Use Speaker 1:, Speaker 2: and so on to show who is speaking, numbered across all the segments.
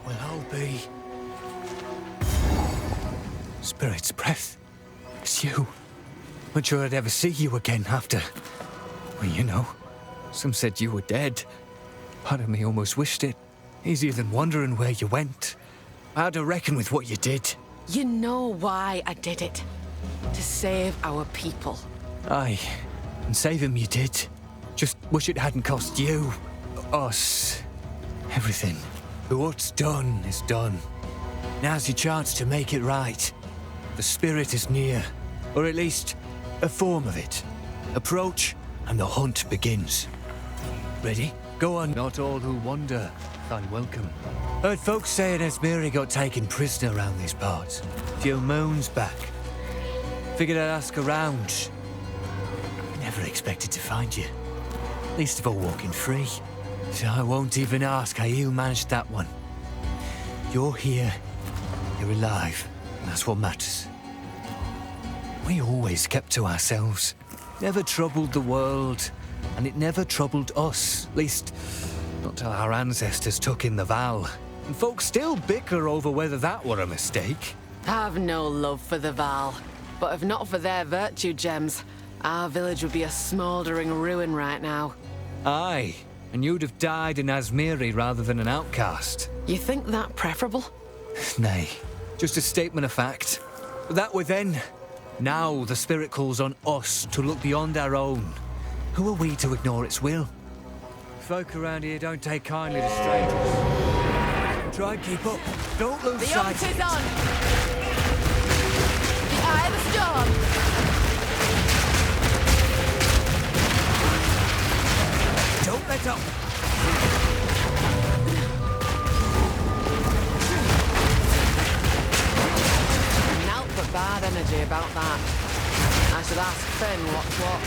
Speaker 1: will all be... Spirit's breath. It's you. Not sure I'd ever see you again after... Well, you know, some said you were dead. Part of me almost wished it. Easier than wondering where you went. I had to reckon with what you did.
Speaker 2: You know why I did it. To save our people.
Speaker 1: Aye, and save him you did. Just wish it hadn't cost you, us, everything. But what's done is done. Now's your chance to make it right. The spirit is near, or at least a form of it. Approach, and the hunt begins. Ready? Go on. Not all who wander find welcome. Heard folks saying Esmeri got taken prisoner around these parts. Few moons back. Figured I'd ask around. Never expected to find you. Least of all walking free. So I won't even ask how you managed that one. You're here. You're alive. And that's what matters. We always kept to ourselves. Never troubled the world. And it never troubled us. At least, not till our ancestors took in the Val. And folks still bicker over whether that were a mistake.
Speaker 2: I've no love for the Val. But if not for their virtue gems, our village would be a smouldering ruin right now.
Speaker 1: Aye, and you'd have died in Esmeri rather than an outcast.
Speaker 2: You think that preferable?
Speaker 1: Nay, just a statement of fact. But that were then. Now the spirit calls on us to look beyond our own. Who are we to ignore its will? Folk around here don't take kindly to strangers. Try and keep up. Don't lose sight.
Speaker 2: The hunt is on! The eye of the storm!
Speaker 1: Don't let up!
Speaker 2: Naught but bad energy about that. I should ask Finn what's what.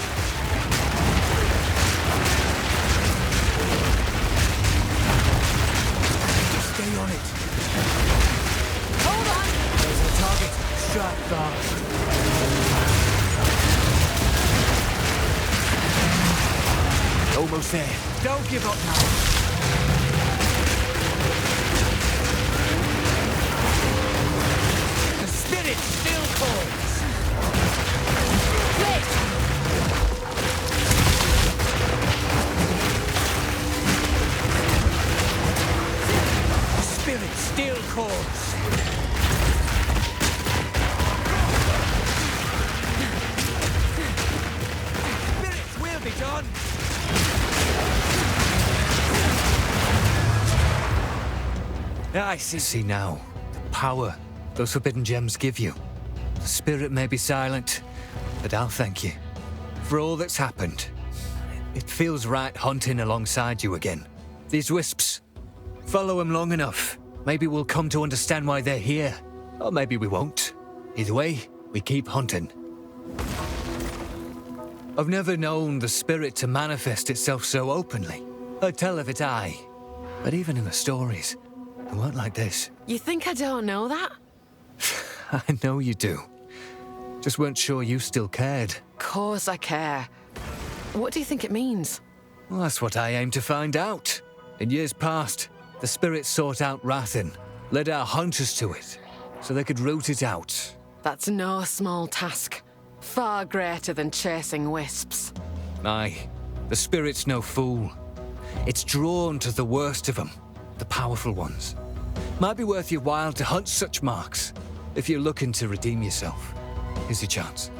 Speaker 1: Stay on it.
Speaker 2: Hold on!
Speaker 1: There's a target. Strike fast. Almost there. Don't give up now. The spirit still calls.
Speaker 2: Quick!
Speaker 1: The spirit still calls. Spirits will be done. I see now. The power those forbidden gems give you. The spirit may be silent, but I'll thank you for all that's happened. It feels right hunting alongside you again. These wisps, follow them long enough. Maybe we'll come to understand why they're here. Or maybe we won't. Either way, we keep hunting. I've never known the spirit to manifest itself so openly. I'd tell of it, aye. But even in the stories, they weren't like this.
Speaker 2: You think I don't know that?
Speaker 1: I know you do. Just weren't sure you still cared.
Speaker 2: Course I care. What do you think it means?
Speaker 1: Well, that's what I aim to find out. In years past, the spirits sought out Rathin, led our hunters to it, so they could root it out.
Speaker 2: That's no small task. Far greater than chasing wisps.
Speaker 1: Aye, the spirit's no fool. It's drawn to the worst of them, the powerful ones. Might be worth your while to hunt such marks, if you're looking to redeem yourself. Here's your chance.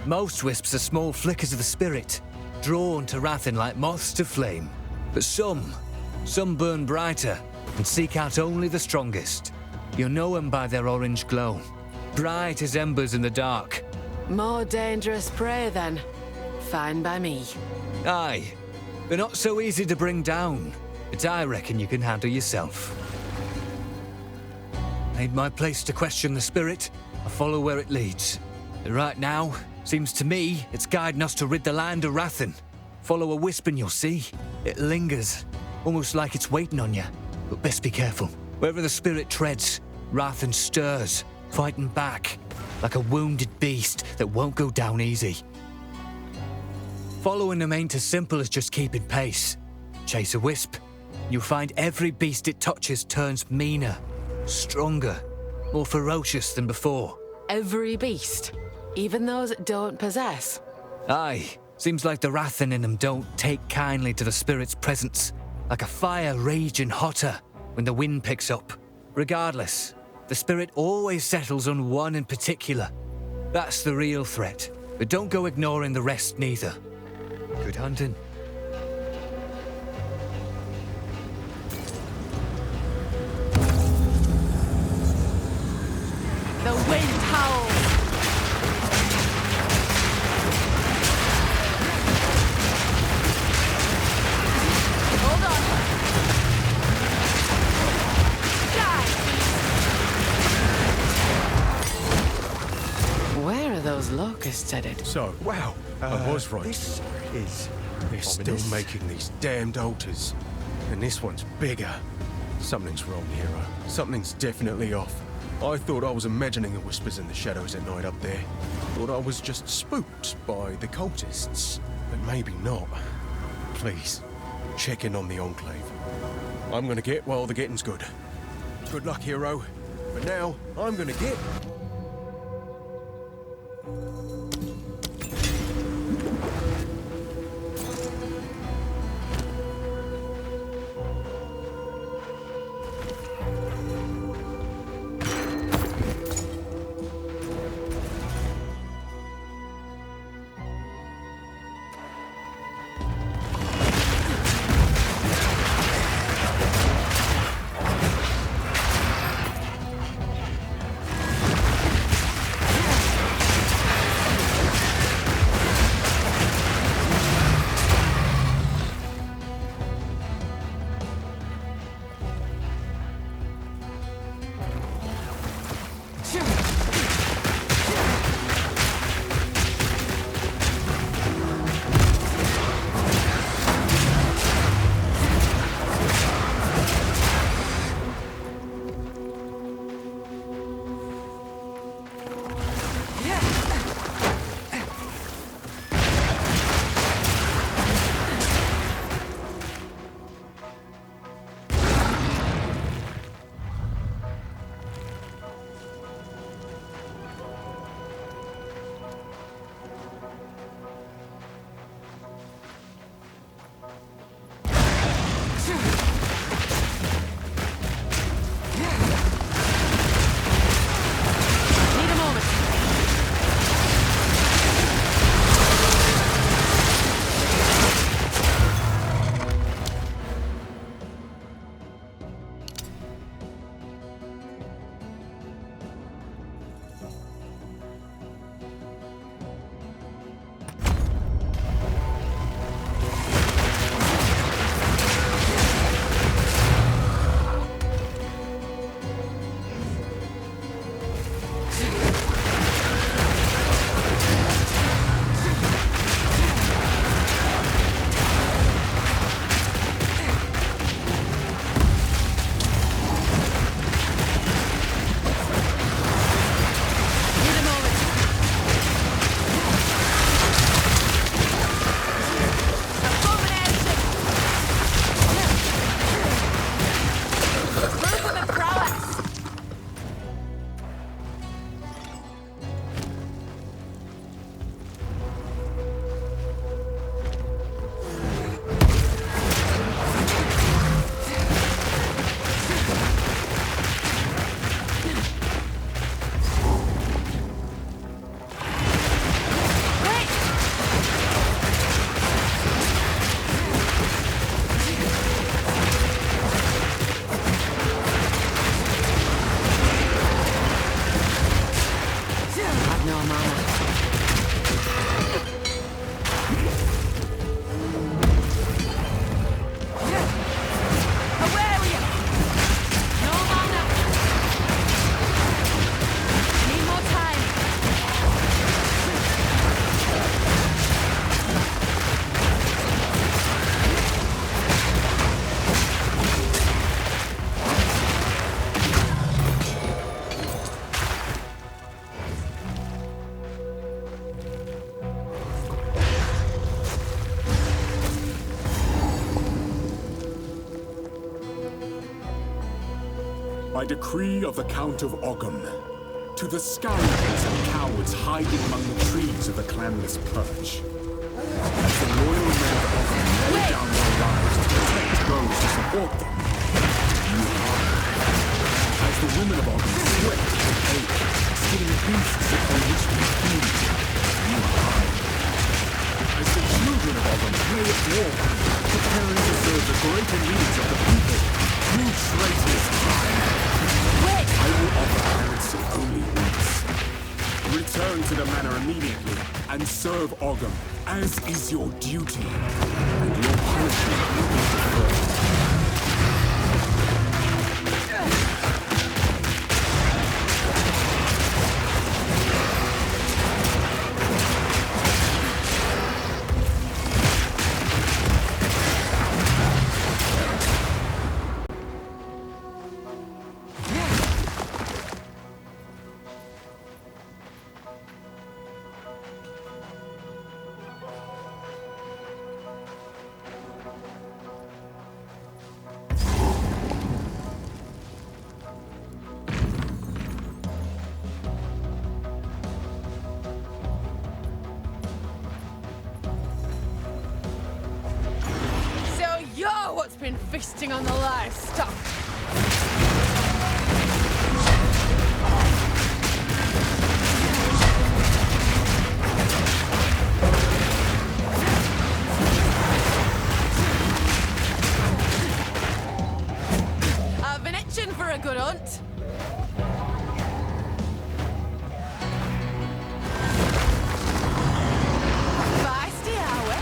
Speaker 1: Most wisps are small flickers of the spirit, drawn to Rathin like moths to flame. But some burn brighter and seek out only the strongest. You'll know them by their orange glow, bright as embers in the dark.
Speaker 2: More dangerous prey, then. Fine by me.
Speaker 1: Aye, but not so easy to bring down. But I reckon you can handle yourself. Ain't my place to question the spirit. I follow where it leads. But right now, seems to me it's guiding us to rid the land of Rathin. Follow a wisp and you'll see. It lingers, almost like it's waiting on you. But best be careful. Wherever the spirit treads, Rathin stirs, fighting back, like a wounded beast that won't go down easy. Following them ain't as simple as just keeping pace. Chase a wisp, You'll find every beast it touches turns meaner, stronger, more ferocious than before.
Speaker 2: Every beast? Even those it don't possess?
Speaker 1: Aye, seems like the Rathen in them don't take kindly to the spirit's presence, like a fire raging hotter when the wind picks up. Regardless, the spirit always settles on one in particular. That's the real threat, but don't go ignoring the rest neither. Good hunting.
Speaker 2: The wind howls! Hold on! Die! Where are those locusts headed?
Speaker 3: So,
Speaker 4: Wow.
Speaker 3: I was right.
Speaker 4: This is
Speaker 3: They're still
Speaker 4: ominous.
Speaker 3: making these damned altars. And this one's bigger. Something's wrong, hero. Something's definitely off. I thought I was imagining the whispers in the shadows at night up there. Thought I was just spooked by the cultists. But maybe not. Please, check in on the Enclave. I'm gonna get while the getting's good. Good luck, hero. But now, I'm gonna get...
Speaker 4: By decree of the Count of Ogham, to the scoundrels and cowards hiding among the trees of the clanless Purge. As the loyal men of Ogham lay down their lives to protect those who support them, you hide. As the women of Ogham sweat with hate, stealing beasts that they wish to feed, you hide. As the children of Ogham play at war, preparing to serve the greater needs of the people, you traitors hide. I will offer clemency only once. Return to the manor immediately and serve Ogham, as is your duty, and your punishment will be deferred.
Speaker 2: What's been feasting on the livestock? I've been itching for a good hunt. Feisty, are we?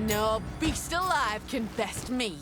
Speaker 2: No beast alive can best me.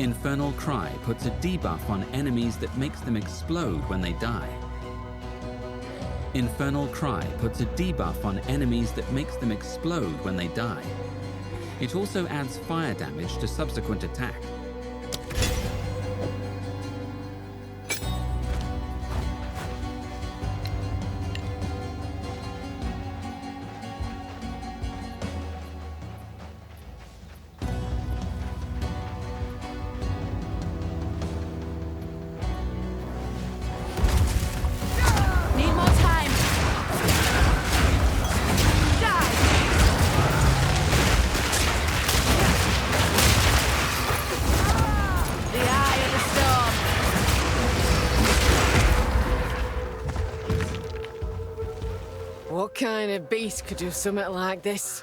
Speaker 5: Infernal Cry puts a debuff on enemies that makes them explode when they die. Infernal Cry puts a debuff on enemies that makes them explode when they die. It also adds fire damage to subsequent attack. What kind of beast could do something like this?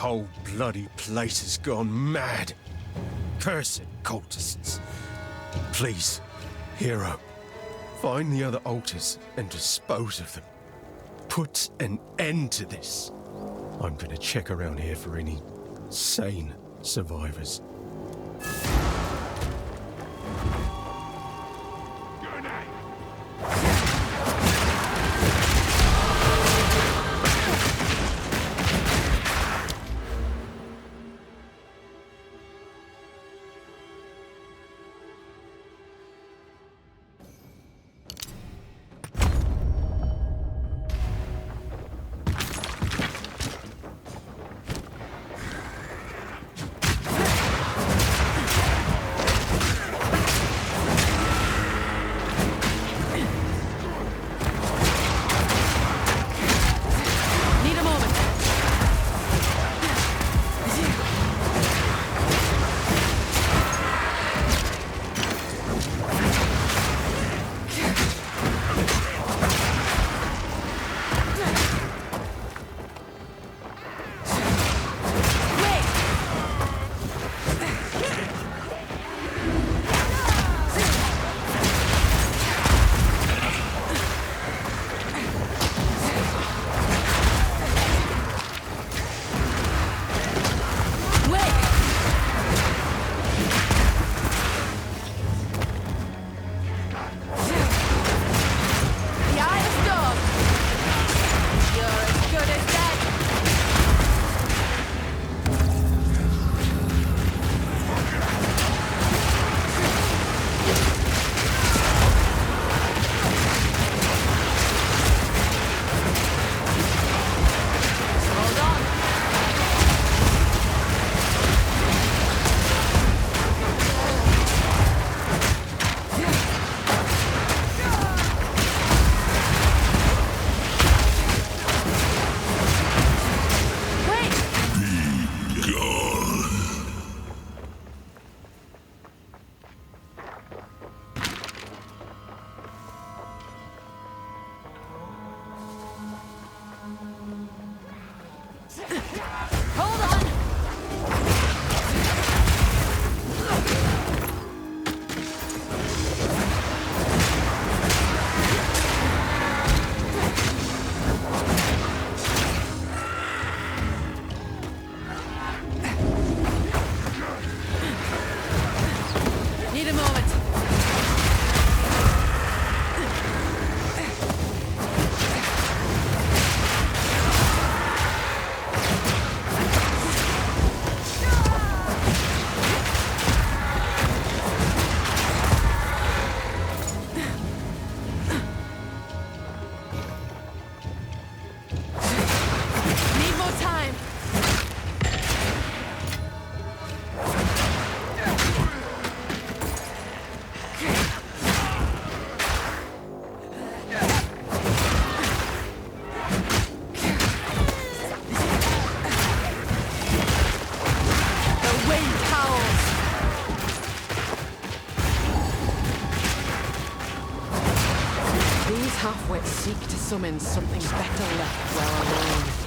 Speaker 3: whole bloody place has gone mad. Cursed cultists. Please, hero, find the other altars and dispose of them. Put an end to this. I'm gonna check around here for any sane survivors.
Speaker 2: Half-wits seek to summon something better left well alone.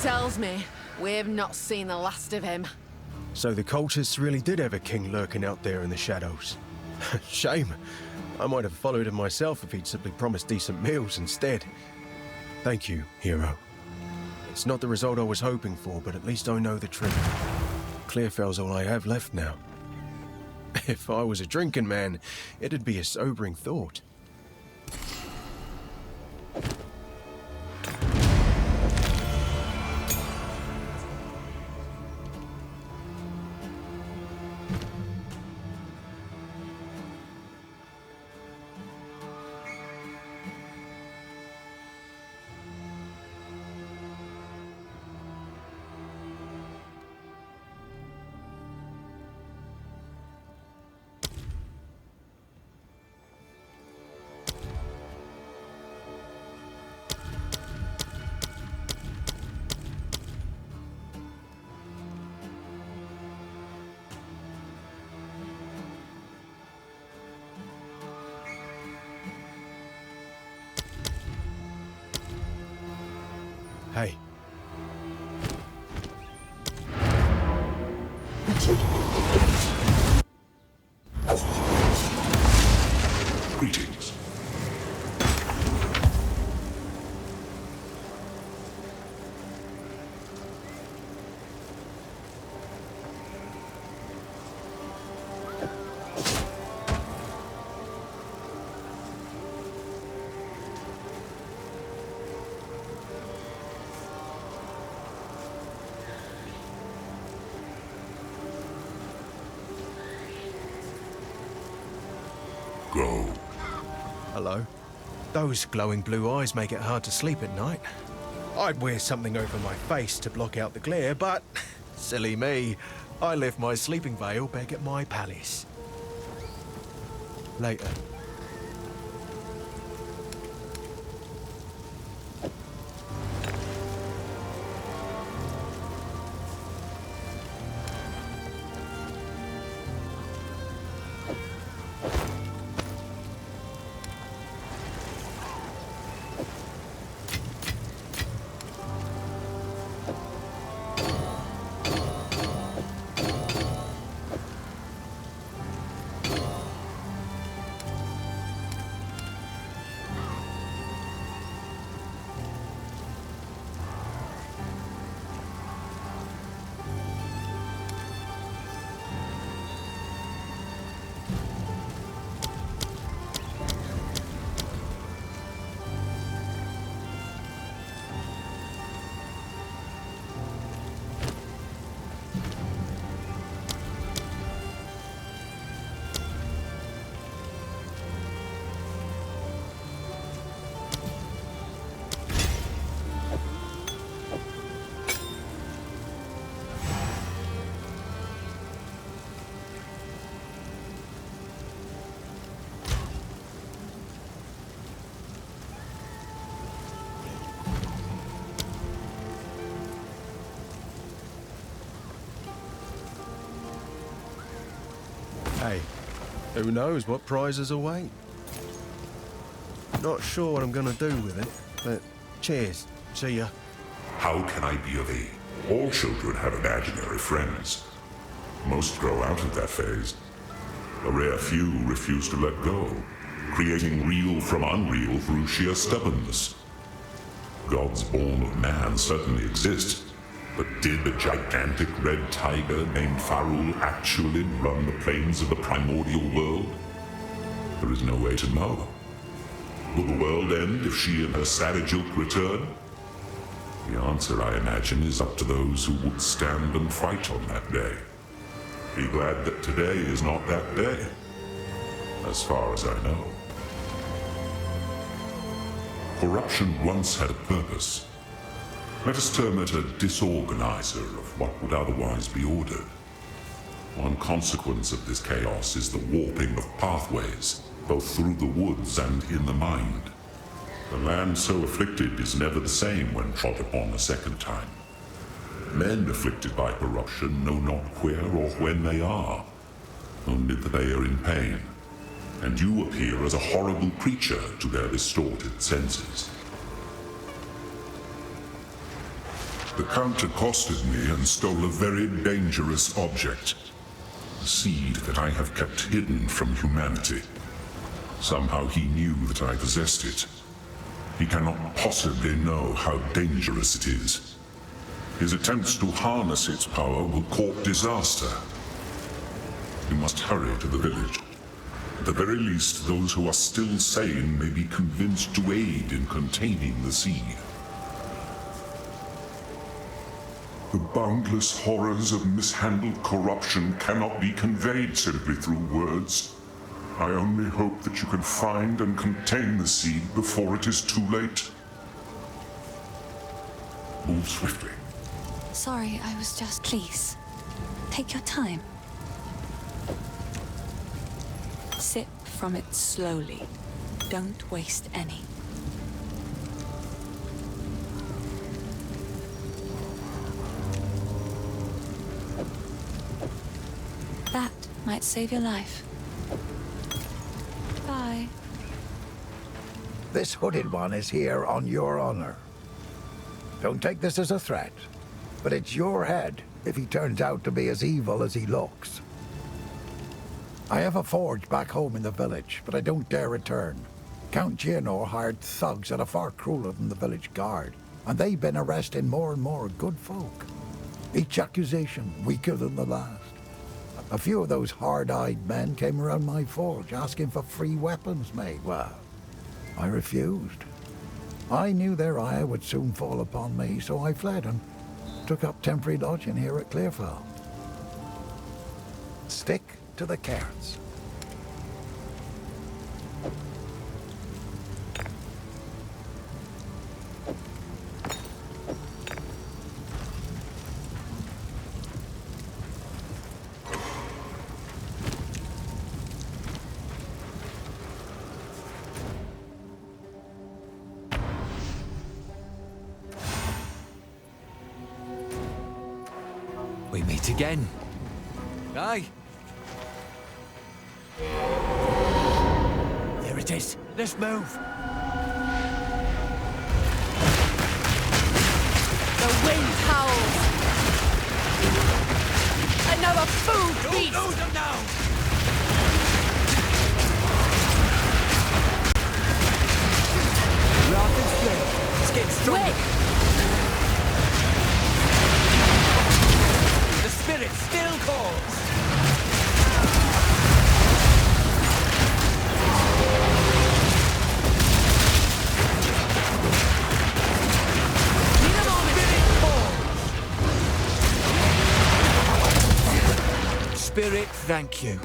Speaker 2: Tells me we've not seen the last of him.
Speaker 3: So the cultists really did have a king lurking out there in the shadows. Shame. I might have followed him myself if he'd simply promised decent meals instead. Thank you, hero. It's not the result I was hoping for, but at least I know the truth. Clearfell's all I have left now. If I was a drinking man, it'd be a sobering thought. Hey.
Speaker 4: Greetings. Go.
Speaker 3: Hello. Those glowing blue eyes make it hard to sleep at night. I'd wear something over my face to block out the glare, but silly me, I left my sleeping veil back at my palace. Later. Hey, who knows what prizes await? Not sure what I'm gonna do with it, but cheers. See ya.
Speaker 6: How can I be of aid? All children have imaginary friends. Most grow out of that phase. A rare few refuse to let go, creating real from unreal through sheer stubbornness. Gods born of man certainly exist, but did a gigantic red tiger named Farul actually run the plains of the primordial world? There is no way to know. Will the world end if she and her savage ilk return? The answer, I imagine, is up to those who would stand and fight on that day. Be glad that today is not that day, as far as I know. Corruption once had a purpose. Let us term it a disorganizer of what would otherwise be ordered. One consequence of this chaos is the warping of pathways, both through the woods and in the mind. The land so afflicted is never the same when trod upon a second time. Men afflicted by corruption know not where or when they are, only that they are in pain, and you appear as a horrible creature to their distorted senses. The Count accosted me and stole a very dangerous object, a seed that I have kept hidden from humanity. Somehow he knew that I possessed it. He cannot possibly know how dangerous it is. His attempts to harness its power will court disaster. We must hurry to the village. At the very least, those who are still sane may be convinced to aid in containing the seed. The boundless horrors of mishandled corruption cannot be conveyed simply through words. I only hope that you can find and contain the seed before it is too late. Move swiftly.
Speaker 7: Sorry, I was just... Please, take your time. Sip from it slowly. Don't waste any. That might save your life. Bye.
Speaker 8: This hooded one is here on your honor. Don't take this as a threat, but it's your head if he turns out to be as evil as he looks. I have a forge back home in the village, but I don't dare return. Count Gianor hired thugs that are far crueler than the village guard, and they've been arresting more and more good folk. Each accusation weaker than the last. A few of those hard-eyed men came around my forge asking for free weapons made. Well, I refused. I knew their ire would soon fall upon me, so I fled and took up temporary lodging here at Clearfell. Stick to the carrots.
Speaker 1: We meet again. Aye. There it is. Let's move.
Speaker 2: The wind howls! Another food beast!
Speaker 1: Don't lose them now! Wrath and flame. It's getting stronger.
Speaker 2: Wait!
Speaker 1: The spirit still calls. Spirit, thank you.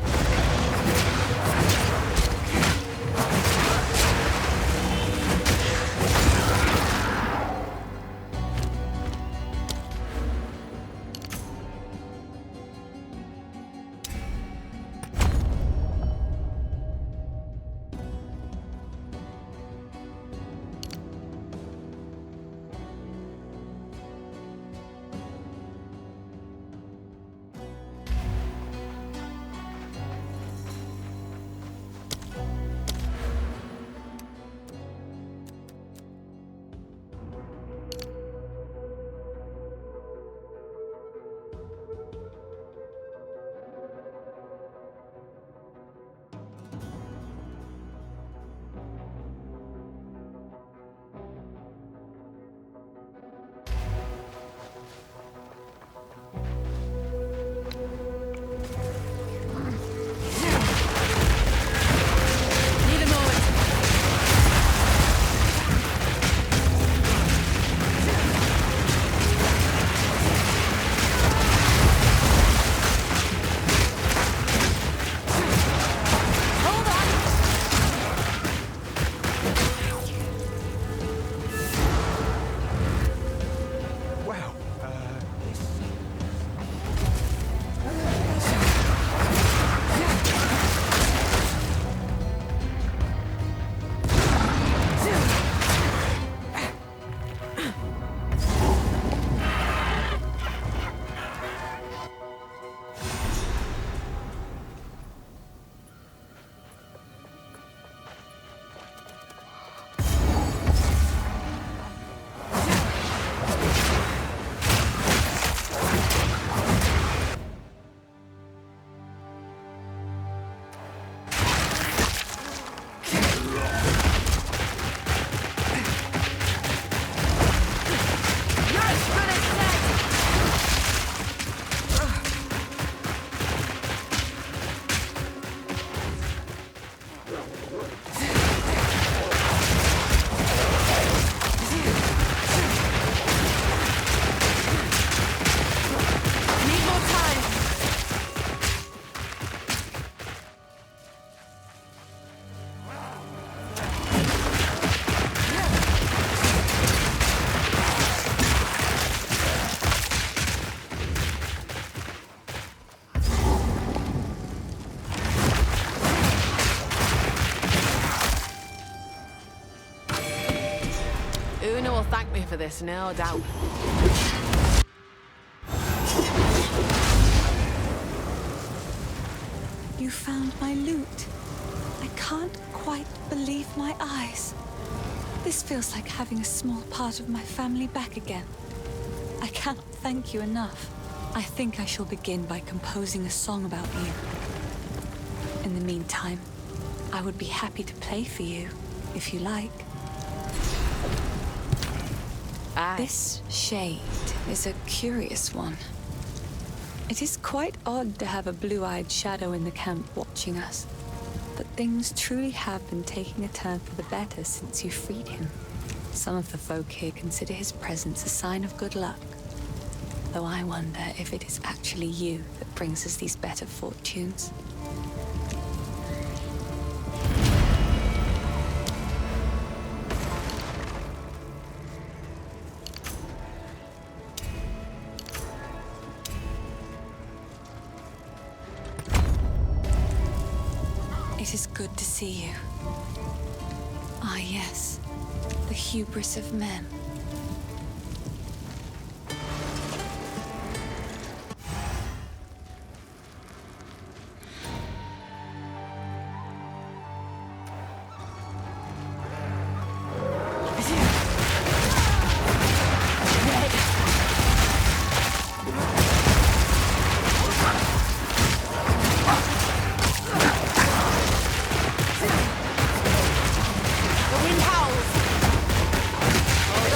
Speaker 2: will thank me for this, no doubt.
Speaker 7: You found my loot. I can't quite believe my eyes. This feels like having a small part of my family back again. I cannot thank you enough. I think I shall begin by composing a song about you. In the meantime, I would be happy to play for you, if you like.
Speaker 2: Aye.
Speaker 7: This shade is a curious one. It is quite odd to have a blue-eyed shadow in the camp watching us, but things truly have been taking a turn for the better since you freed him. Some of the folk here consider his presence a sign of good luck, though I wonder if it is actually you that brings us these better fortunes. It is good to see you. Ah, yes. The hubris of men.
Speaker 2: The wind howls! Hold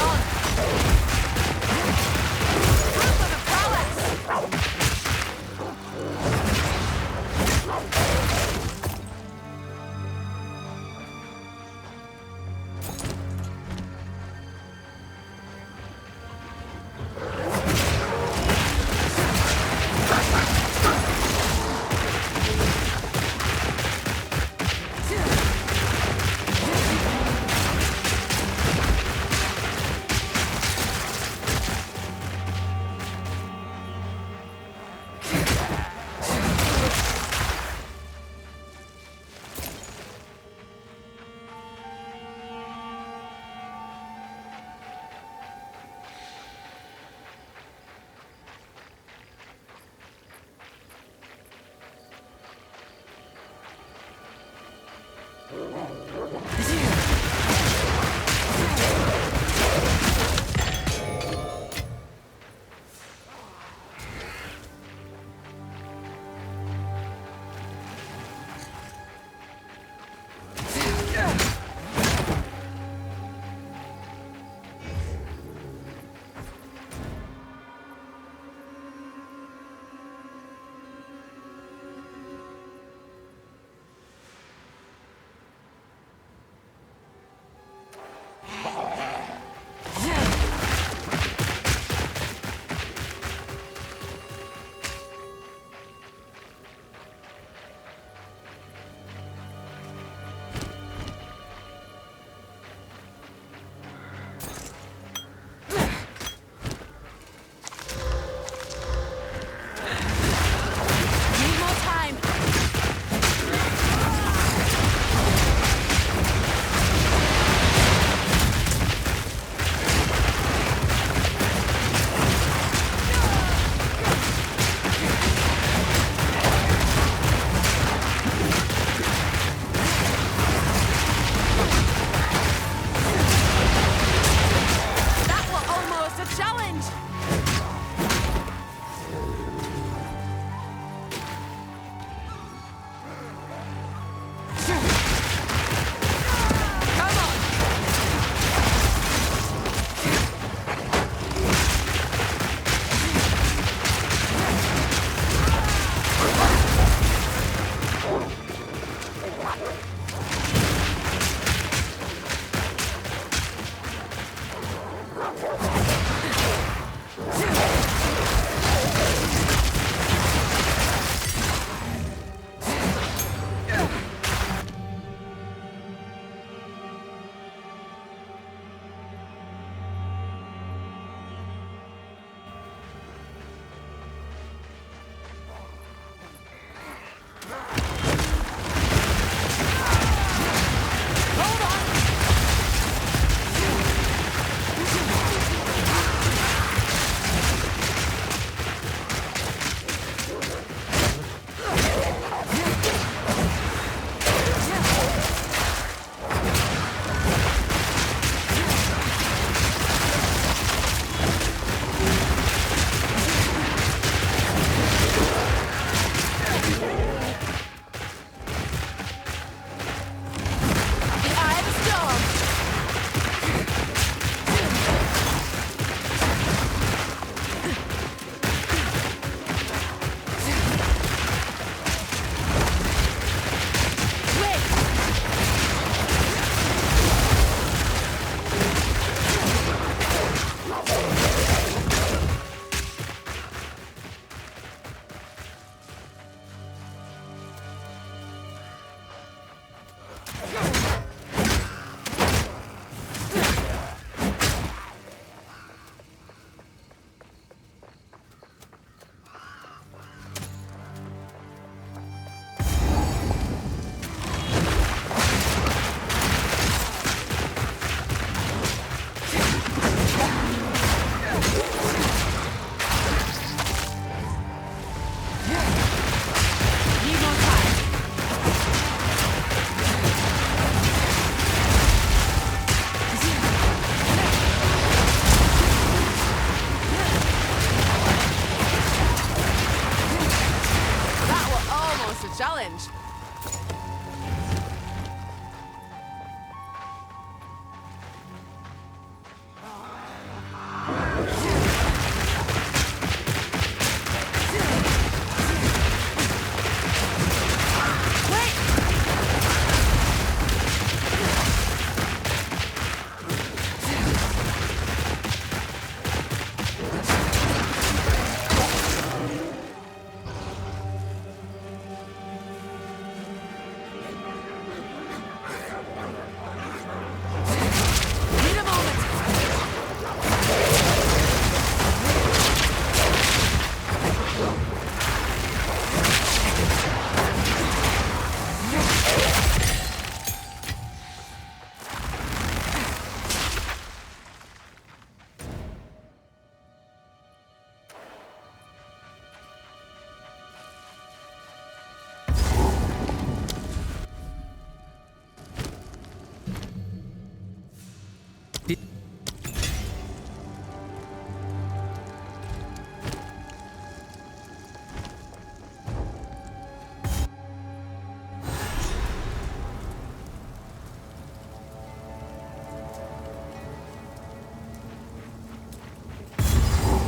Speaker 2: a challenge.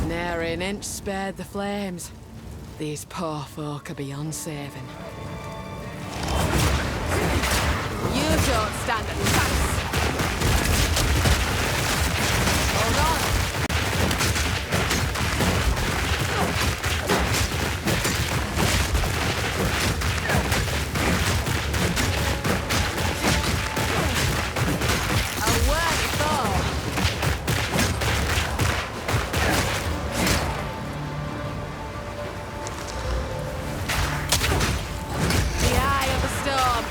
Speaker 2: Nary an inch spared the flames. These poor folk are beyond saving. You don't stand a chance! Hold on! A worthy foe! The eye of the storm!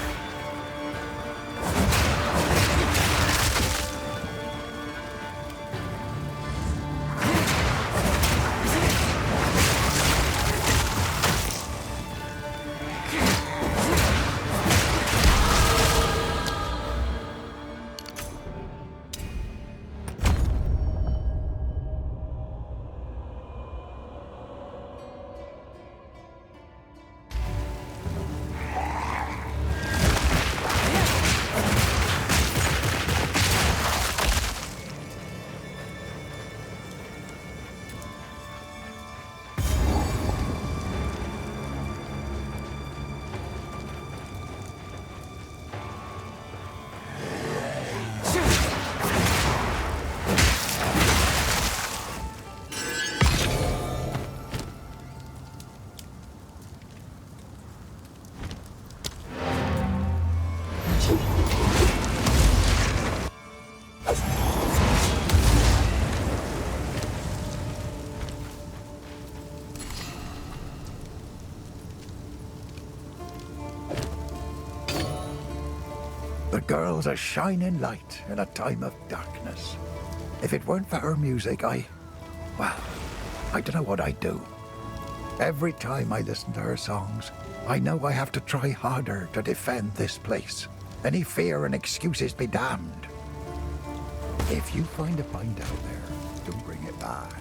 Speaker 8: The girl's a shining light in a time of darkness. If it weren't for her music, I don't know what I'd do. Every time I listen to her songs, I know I have to try harder to defend this place. Any fear and excuses be damned. If you find a find out there, do bring it back.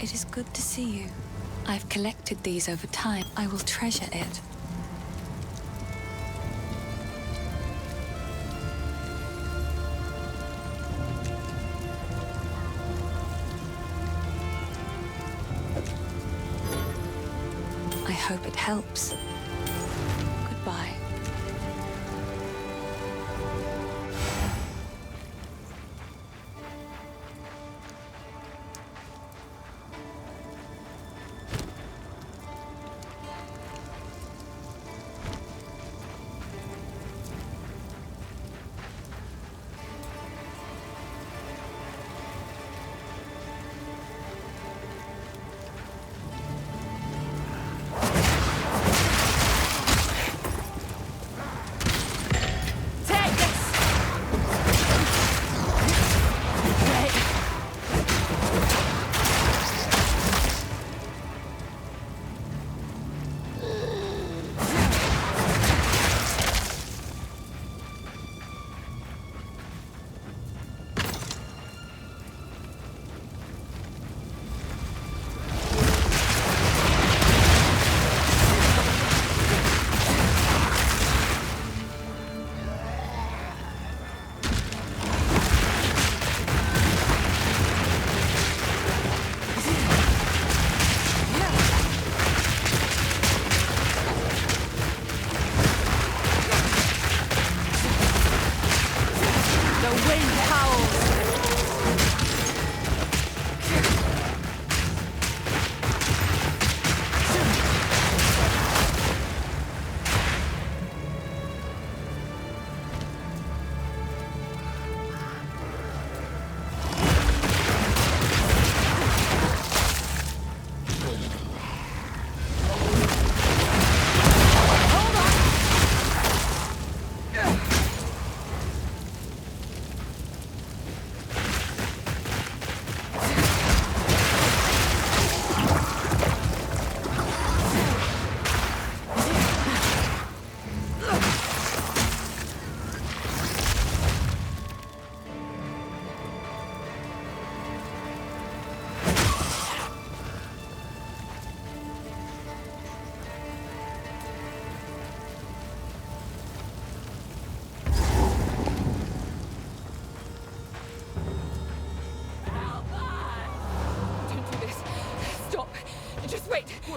Speaker 7: It is good to see you. I've collected these over time. I will treasure it. I hope it helps. Goodbye.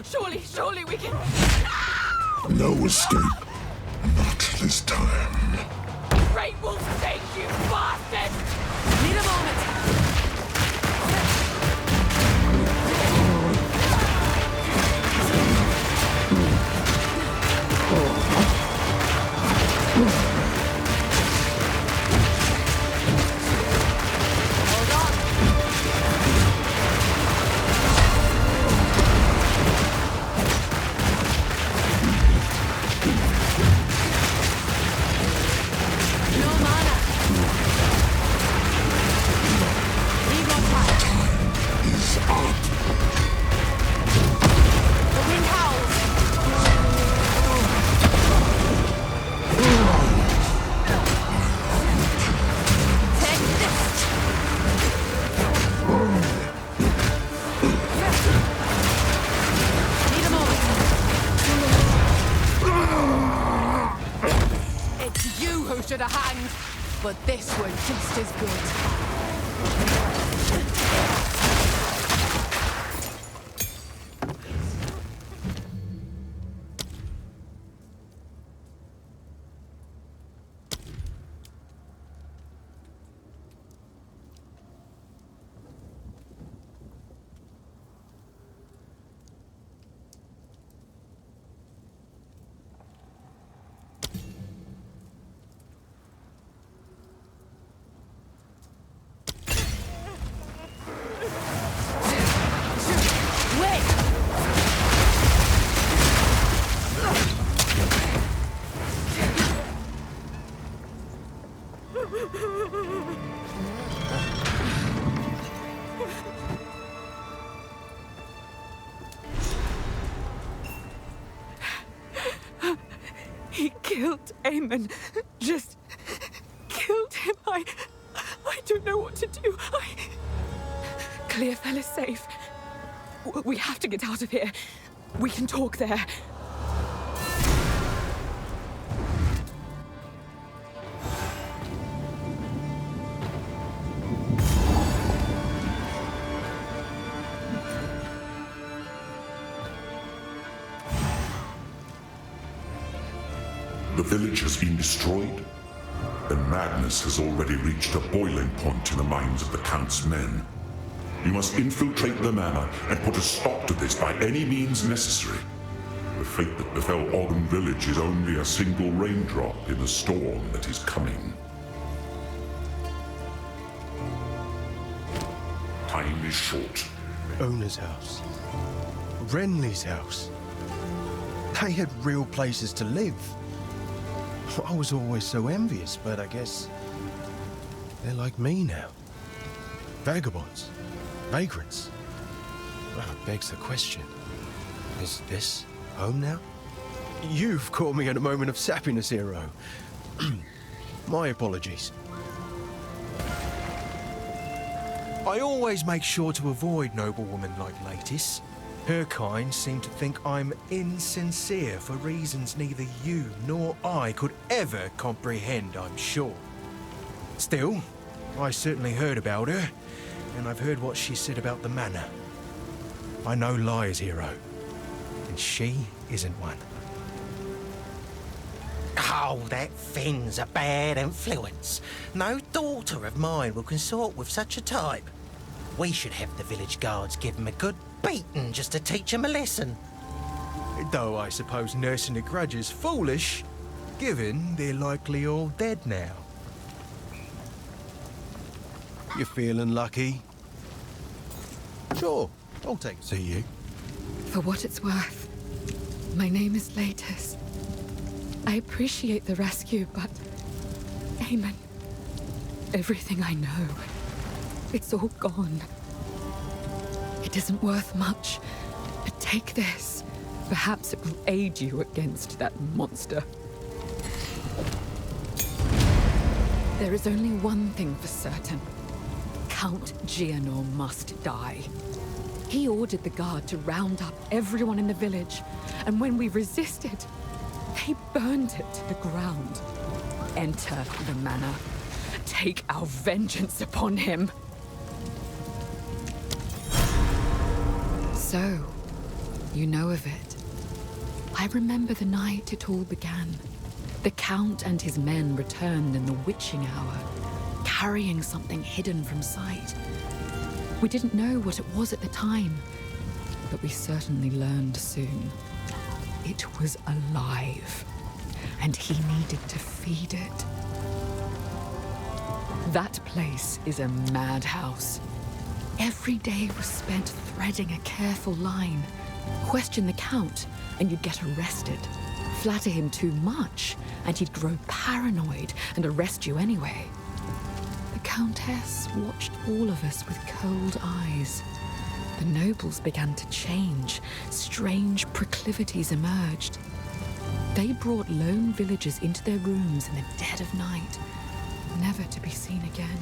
Speaker 2: Surely we can...
Speaker 6: No escape. Not this time.
Speaker 2: Great Wolf take you, bastard! Need a moment. Should have hanged, but this were just as good. He killed Eamon. Just killed him. I don't know what to do. Clearfell is safe. We have to get out of here. We can talk there.
Speaker 6: The village has been destroyed, and madness has already reached a boiling point in the minds of the Count's men. You must infiltrate the manor and put a stop to this by any means necessary. The fate that befell Ogham Village is only a single raindrop in the storm that is coming. Time is short.
Speaker 3: Owner's house. Renly's house. They had real places to live. I was always so envious, but I guess they're like me now. Vagabonds. Vagrants. Well, it begs the question. Is this home now? You've caught me at a moment of sappiness, hero. My apologies. I always make sure to avoid noblewomen like Latis. Her kind seem to think I'm insincere for reasons neither you nor I could ever comprehend, I'm sure. Still, I certainly heard about her, and I've heard what she said about the manor. I know lies, hero, and she isn't one.
Speaker 9: Oh, that Finn's a bad influence. No daughter of mine will consort with such a type. We should have the village guards give him a good beating just to teach him a lesson.
Speaker 3: Though I suppose nursing a grudge is foolish, given they're likely all dead now. You feeling lucky? Sure, I'll take it to you.
Speaker 10: For what it's worth, my name is Latis. I appreciate the rescue, but... Eamon, everything I know, it's all gone. It isn't worth much, but take this. Perhaps it will aid you against that monster. There is only one thing for certain. Count Gianor must die. He ordered the guard to round up everyone in the village, and when we resisted, they burned it to the ground. Enter the manor. Take our vengeance upon him. So, You know of it. I remember the night it all began. The Count and his men returned in the witching hour, carrying something hidden from sight. We didn't know what it was at the time, but we certainly learned soon. It was alive, and he needed to feed it. That place is a madhouse. Every day was spent threading a careful line. Question the Count, and you'd get arrested. Flatter him too much, and he'd grow paranoid and arrest you anyway. The Countess watched all of us with cold eyes. The nobles began to change. Strange proclivities emerged. They brought lone villagers into their rooms in the dead of night, never to be seen again.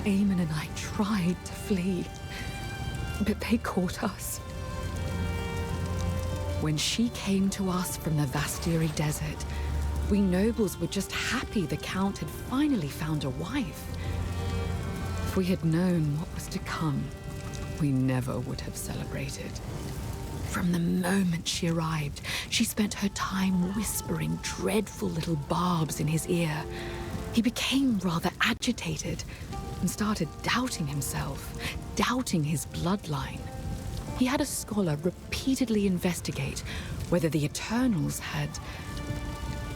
Speaker 10: Eamon and I tried to flee, but they caught us. When she came to us from the Vastiri desert, we nobles were just happy the Count had finally found a wife. If we had known what was to come, we never would have celebrated. From the moment she arrived, she spent her time whispering dreadful little barbs in his ear. He became rather agitated and started doubting himself, doubting his bloodline. He had a scholar repeatedly investigate whether the Eternals had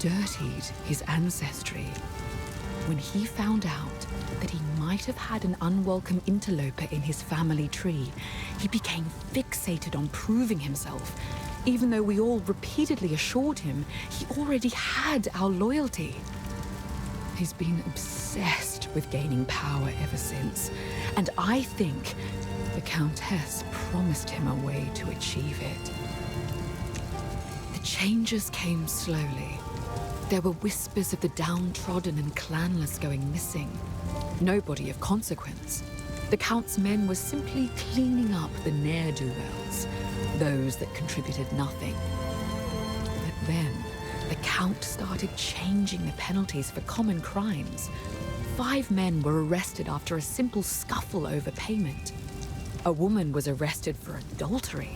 Speaker 10: dirtied his ancestry. When he found out that he might have had an unwelcome interloper in his family tree, he became fixated on proving himself, even though we all repeatedly assured him he already had our loyalty. He's been obsessed with gaining power ever since, and I think the Countess promised him a way to achieve it. The changes came slowly. There were whispers of the downtrodden and clanless going missing. Nobody of consequence. The Count's men were simply cleaning up the ne'er-do-wells, those that contributed nothing. But then, the Count started changing the penalties for common crimes. 5 men were arrested after a simple scuffle over payment. A woman was arrested for adultery,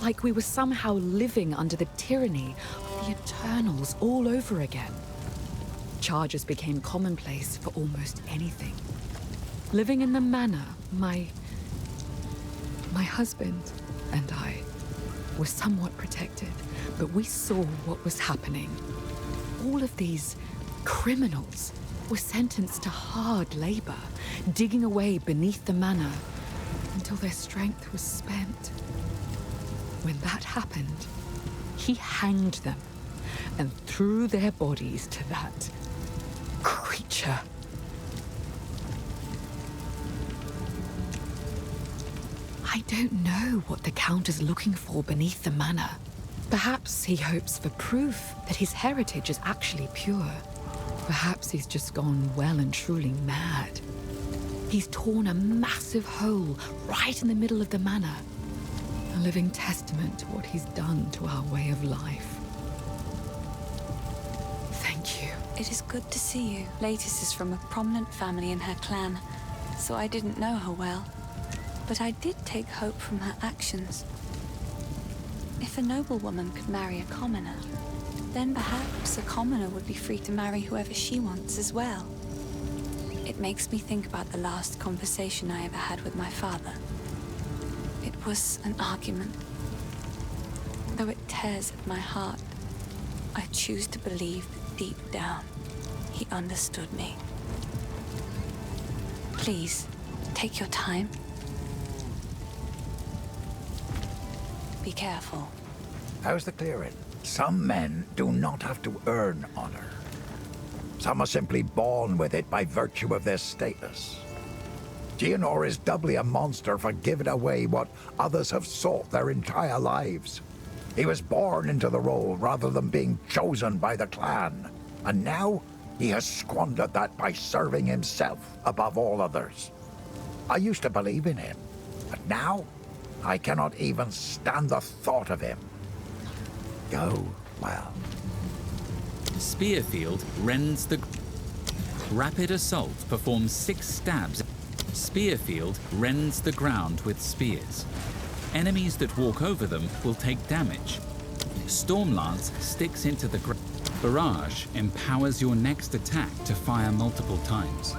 Speaker 10: like we were somehow living under the tyranny of the Eternals all over again. Charges became commonplace for almost anything. Living in the manor, my husband and I were somewhat protected, but we saw what was happening. All of these criminals were sentenced to hard labor, digging away beneath the manor until their strength was spent. When that happened, he hanged them and threw their bodies to that creature. I don't know what the Count is looking for beneath the manor. Perhaps he hopes for proof that his heritage is actually pure. Perhaps he's just gone well and truly mad. He's torn a massive hole right in the middle of the manor. A living testament to what he's done to our way of life. Thank you.
Speaker 7: It is good to see you. Latis is from a prominent family in her clan, so I didn't know her well. But I did take hope from her actions. If a noblewoman could marry a commoner, then perhaps a commoner would be free to marry whoever she wants as well. It makes me think about the last conversation I ever had with my father. It was an argument. Though it tears at my heart, I choose to believe that deep down, he understood me. Please, take your time. Be careful.
Speaker 8: How's the clearing? Some men do not have to earn honor. Some are simply born with it by virtue of their status. Gianor is doubly a monster for giving away what others have sought their entire lives. He was born into the role rather than being chosen by the clan. And now, he has squandered that by serving himself above all others. I used to believe in him, but now, I cannot even stand the thought of him. Go well.
Speaker 5: Spearfield rends the... Rapid Assault performs 6 stabs. Spearfield rends the ground with spears. Enemies that walk over them will take damage. Stormlance sticks into the ground. Barrage empowers your next attack to fire multiple times.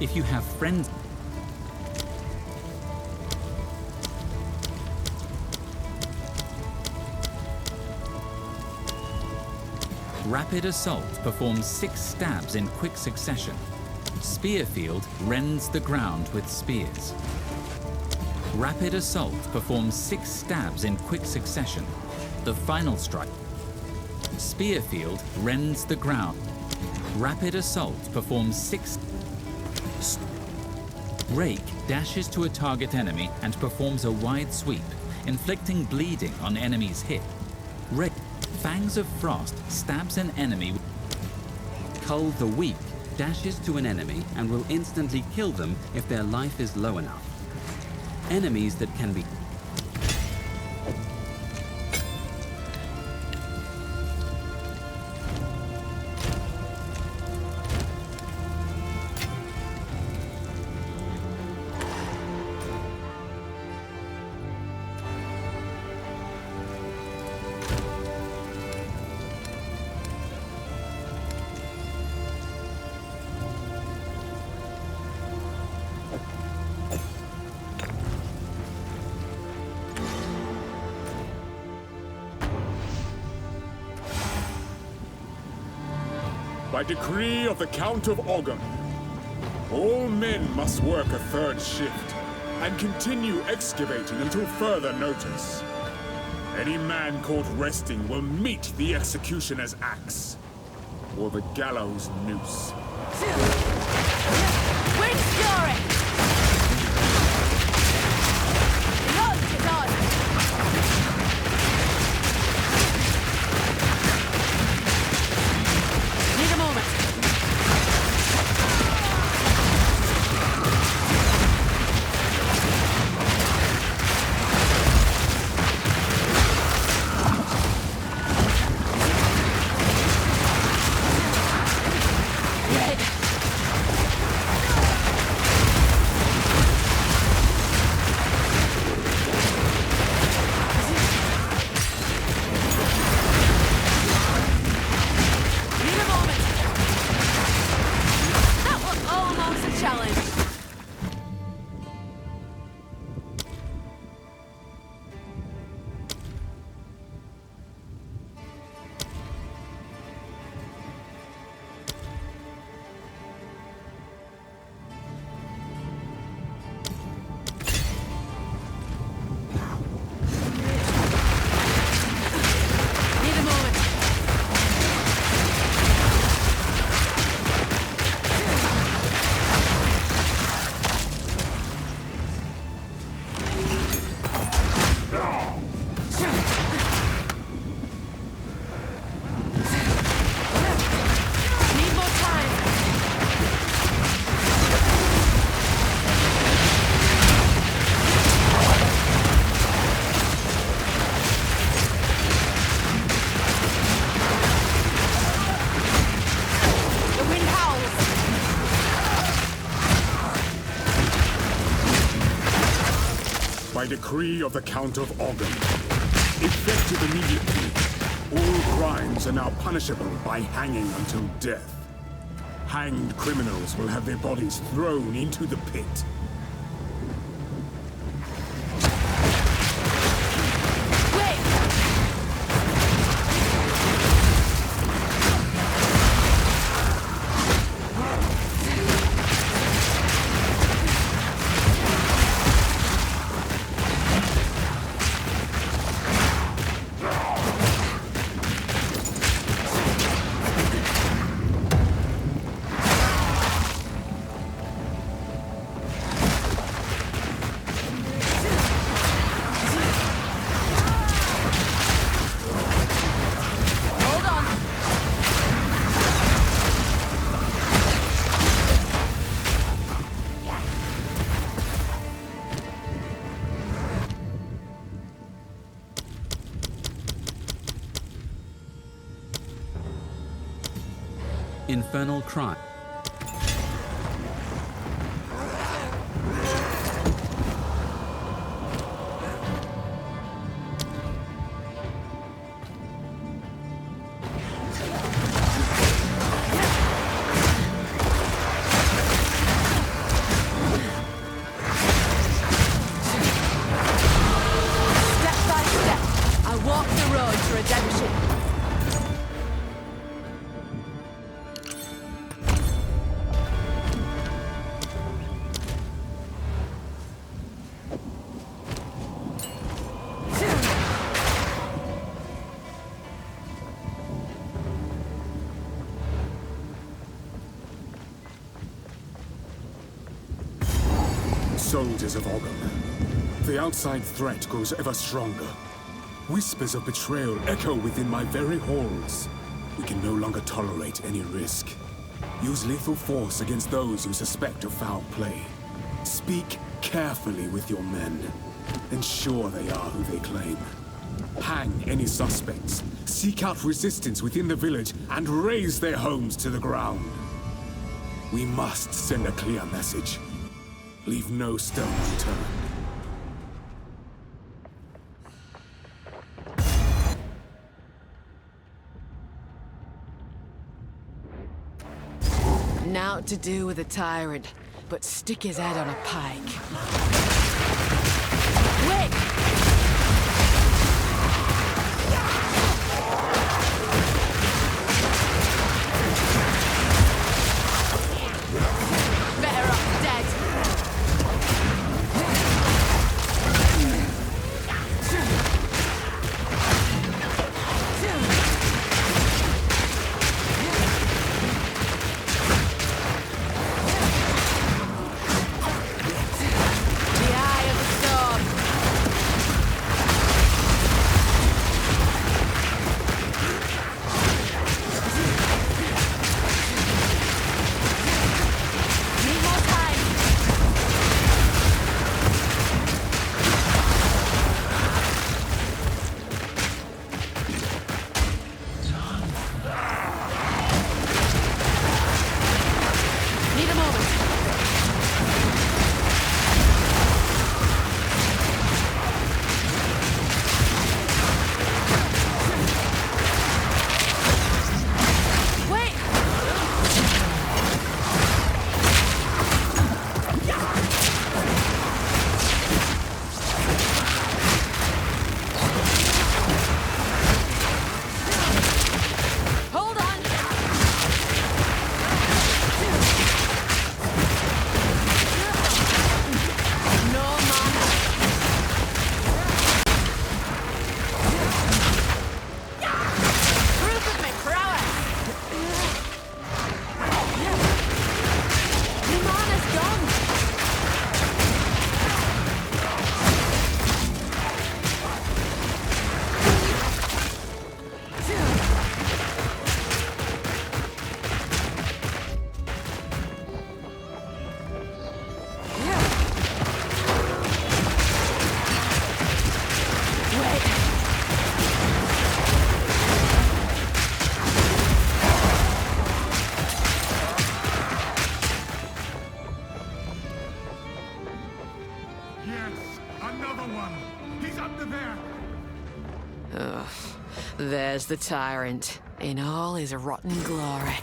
Speaker 5: If you have friends, Rapid Assault performs 6 stabs in quick succession. Spearfield rends the ground with spears. Rapid Assault performs 6 stabs in quick succession. The final strike. Spearfield rends the ground. Rapid Assault performs 6. Rake dashes to a target enemy and performs a wide sweep, inflicting bleeding on enemies hit. Rake Fangs of Frost stabs an enemy. Cull the Weak dashes to an enemy and will instantly kill them if their life is low enough. Enemies that can be
Speaker 4: By decree of the Count of Ogham, all men must work a 3rd shift and continue excavating until further notice. Any man caught resting will meet the executioner's axe or the gallows noose.
Speaker 2: Wind Fury! Launch it on! Need a moment.
Speaker 4: By decree of the Count of Ogham, effective immediately, all crimes are now punishable by hanging until death. Hanged criminals will have their bodies thrown into the pit.
Speaker 5: Infernal Cry.
Speaker 4: soldiers of Ogham. The outside threat grows ever stronger. Whispers of betrayal echo within my very halls. We can no longer tolerate any risk. Use lethal force against those you suspect of foul play. Speak carefully with your men. Ensure they are who they claim. Hang any suspects. Seek out resistance within the village and raze their homes to the ground. We must send a clear message. Leave no stone unturned.
Speaker 2: Naught to do with a tyrant, but stick his head on a pike. Wait! Better off dead. The eye of the storm. Need more time. Need a moment. Wait! Hold on! No mana. Proof of my prowess! The mana's gone! Wait!
Speaker 4: Yes, another one. He's under there.
Speaker 2: Ugh. There's the tyrant, in all his rotten glory.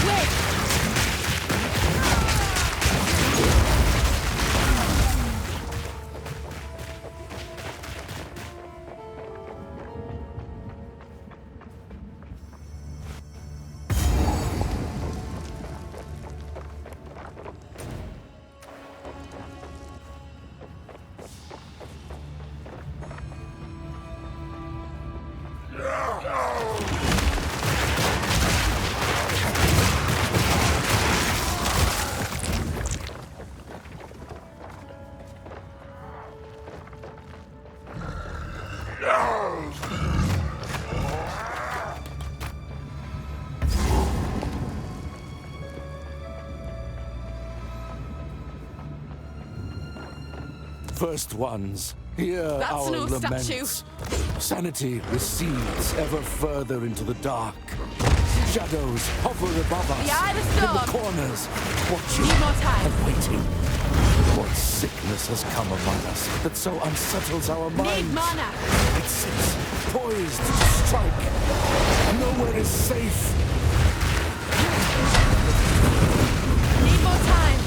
Speaker 2: Wait!
Speaker 11: First ones, hear
Speaker 2: That's
Speaker 11: our
Speaker 2: no
Speaker 11: laments. Sanity recedes ever further into the dark. Shadows hover above us
Speaker 2: Behind the
Speaker 11: in the
Speaker 2: storm.
Speaker 11: corners, watching
Speaker 2: Need more time.
Speaker 11: and waiting. What sickness has come among us that so unsettles our minds?
Speaker 2: Need mana.
Speaker 11: It sits poised to strike. Nowhere is safe.
Speaker 2: Need more time.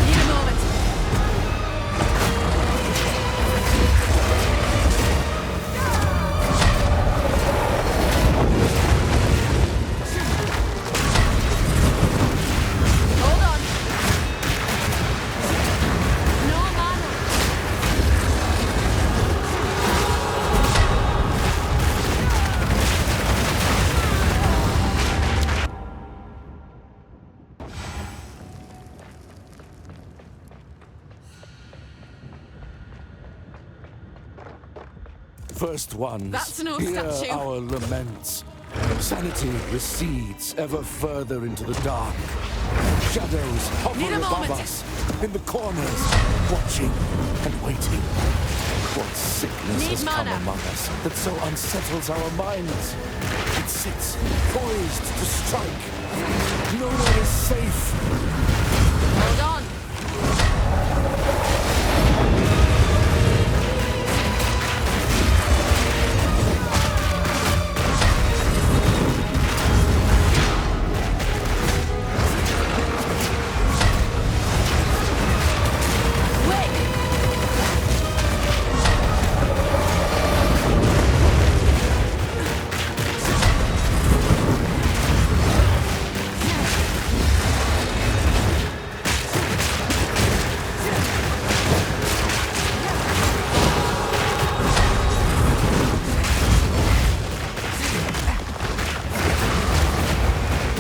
Speaker 2: Need a moment.
Speaker 11: first ones,
Speaker 2: That's no
Speaker 11: hear
Speaker 2: statue.
Speaker 11: our laments. Sanity recedes ever further into the dark. Shadows hover
Speaker 2: Need a
Speaker 11: above
Speaker 2: moment.
Speaker 11: us, in the corners, watching and waiting. What sickness
Speaker 2: Need
Speaker 11: has come
Speaker 2: mana.
Speaker 11: among us that so unsettles our minds? It sits poised to strike. Nowhere is safe.
Speaker 2: Hold on.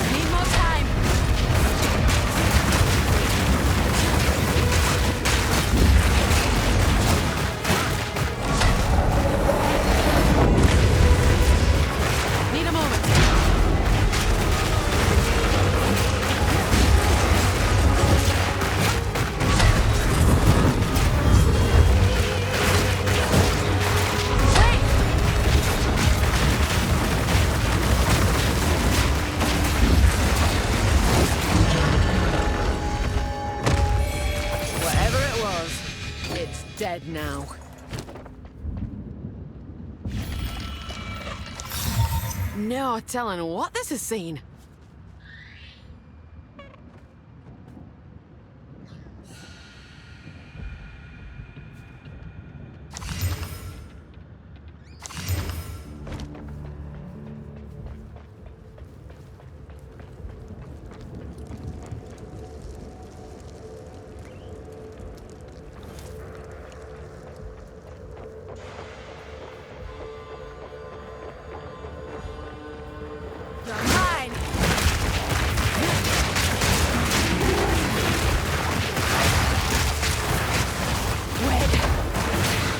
Speaker 2: Need more time. Need a moment. Wait! Whatever it was, it's dead now. No telling what this has seen. Mine! Wait!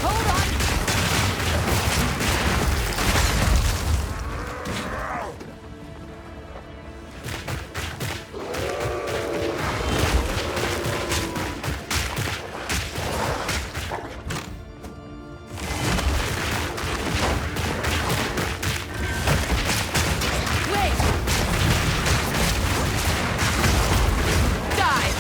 Speaker 2: Hold on! Wait! Die!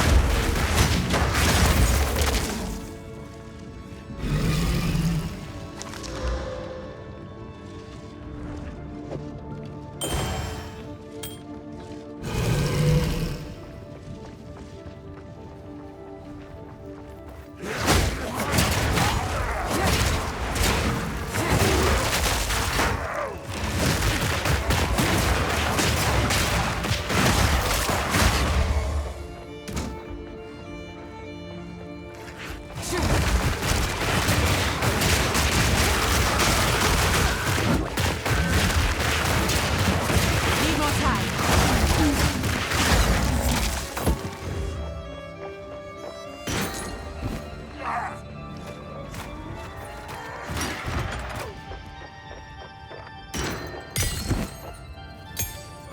Speaker 2: Need more time.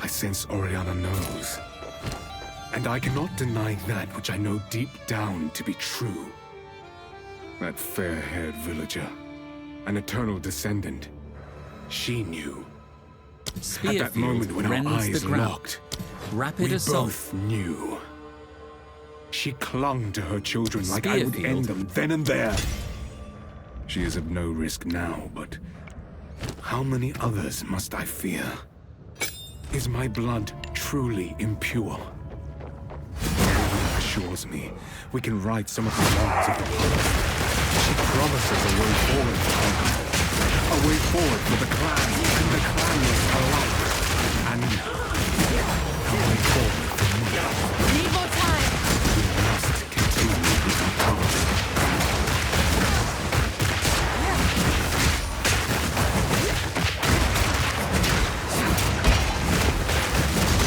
Speaker 12: I sense Oriana knows. And I cannot deny that which I know deep down to be true. That fair-haired villager, an eternal descendant, she knew. At that moment when our
Speaker 5: rends
Speaker 12: eyes
Speaker 5: the ground.
Speaker 12: locked,
Speaker 5: Rapid
Speaker 12: we
Speaker 5: assault.
Speaker 12: both knew. She clung to her children like I would end
Speaker 5: Spearfield.
Speaker 12: them then and there. She is of no risk now, but how many others must I fear? Is my blood truly impure? Everyone assures me we can right some of the wrongs of the past. She promises a way forward for Ogham. A way forward for the clan and the clanless alike. And
Speaker 2: Need more time.
Speaker 12: Must continue with the task.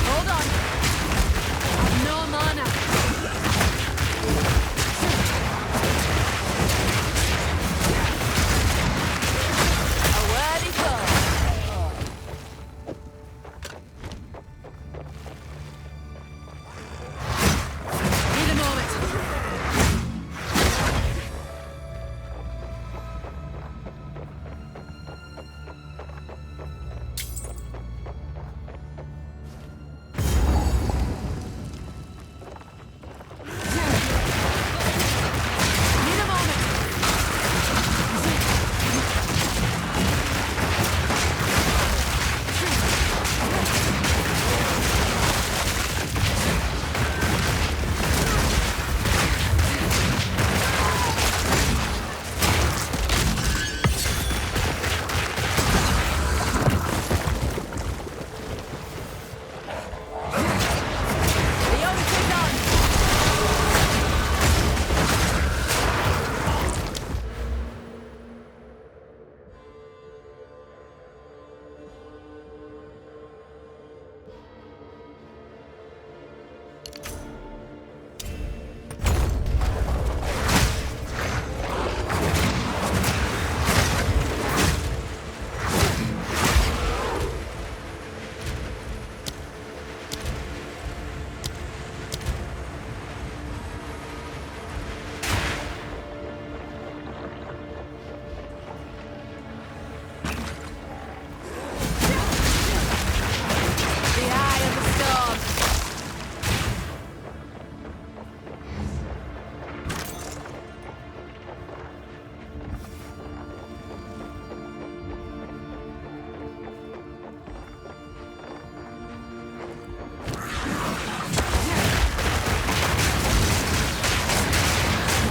Speaker 2: Hold on. I've no mana. Where'd he go? Need a moment. Need a moment. The overtake's on. The eye of the storm.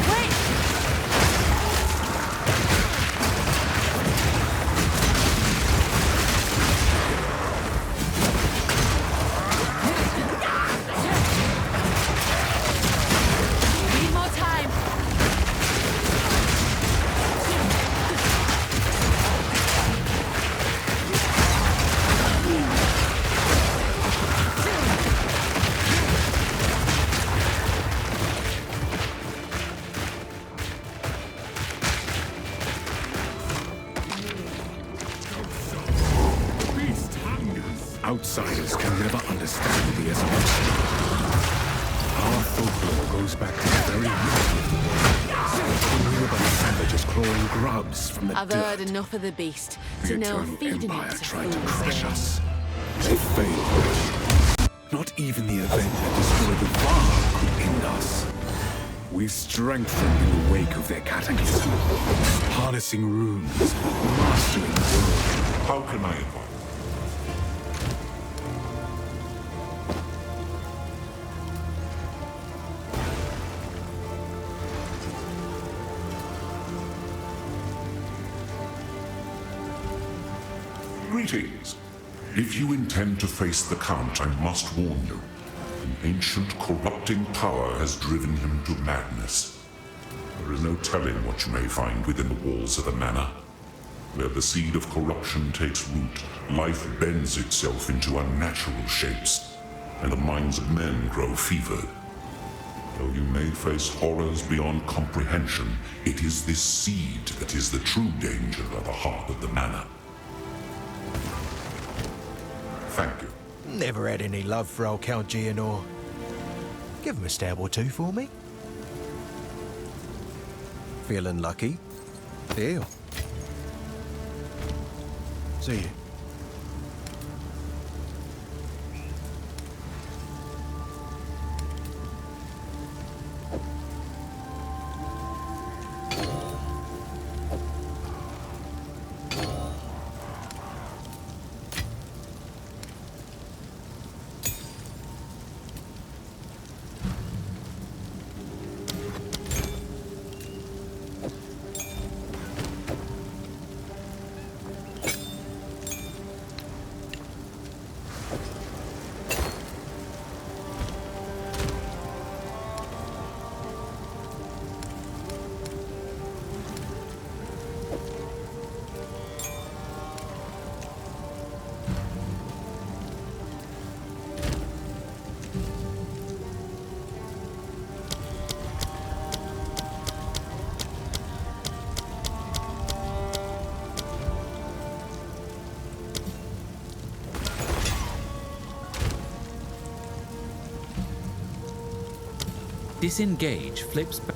Speaker 2: Wait! Need more time.
Speaker 12: Outsiders can never understand the evolution. Our folklore goes back to the very roots. We were but savages clawing grubs from the
Speaker 2: I've
Speaker 12: dirt.
Speaker 2: heard enough of the beast
Speaker 12: The
Speaker 2: to know
Speaker 12: Eternal
Speaker 2: feeding
Speaker 12: Empire
Speaker 2: it to
Speaker 12: tried to
Speaker 2: fool's
Speaker 12: crush
Speaker 2: gold.
Speaker 12: us. They failed. Not even the event that destroyed the Vaal could end us. We strengthened in the wake of their cataclysm, harnessing runes, mastering the world.
Speaker 6: How can I advise? Greetings. If you intend to face the Count, I must warn you. An ancient corrupting power has driven him to madness. There is no telling what you may find within the walls of the manor. Where the seed of corruption takes root, life bends itself into unnatural shapes, and the minds of men grow fevered. Though you may face horrors beyond comprehension, it is this seed that is the true danger at the heart of the manor. Thank you.
Speaker 9: Never had any love for old Count Gianor. Give him a stab or two for me. Feeling lucky? Deal. See you.
Speaker 5: Disengage flips back.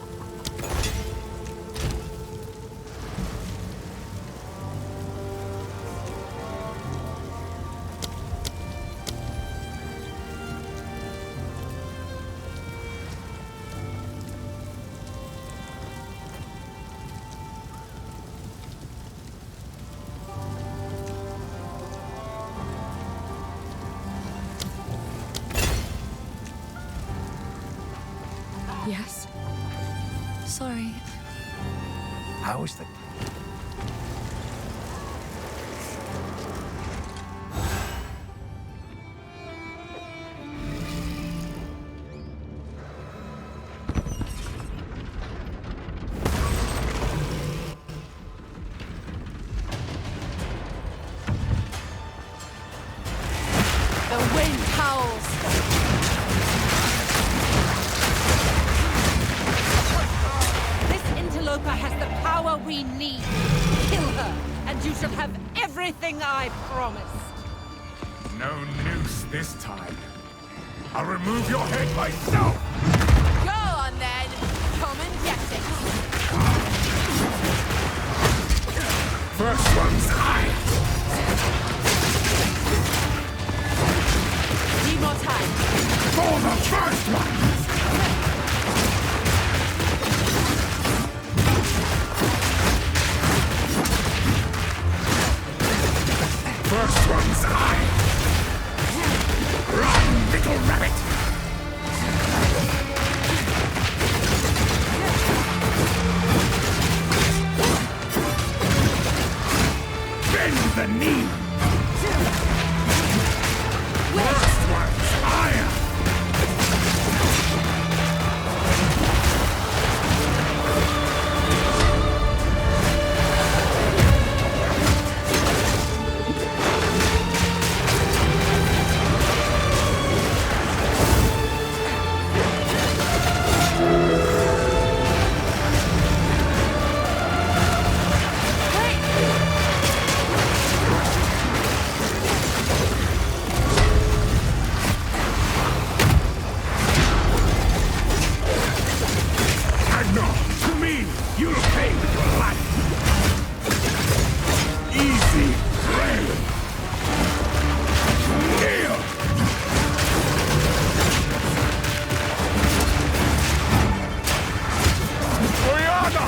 Speaker 10: Yes?
Speaker 7: Sorry.
Speaker 8: How is the...
Speaker 2: The wind howls.
Speaker 13: This interloper has the power we need. Kill her, and you shall have everything I promised.
Speaker 12: No noose this time. I'll remove your head myself!
Speaker 2: Go on then. Come and get it.
Speaker 12: First one's high!
Speaker 2: Need more time.
Speaker 12: For the first one! First one's eye! Run, little rabbit! Bend the knee! First one's eye! You'll pay with your life! Easy prey! Kneel! Oriana!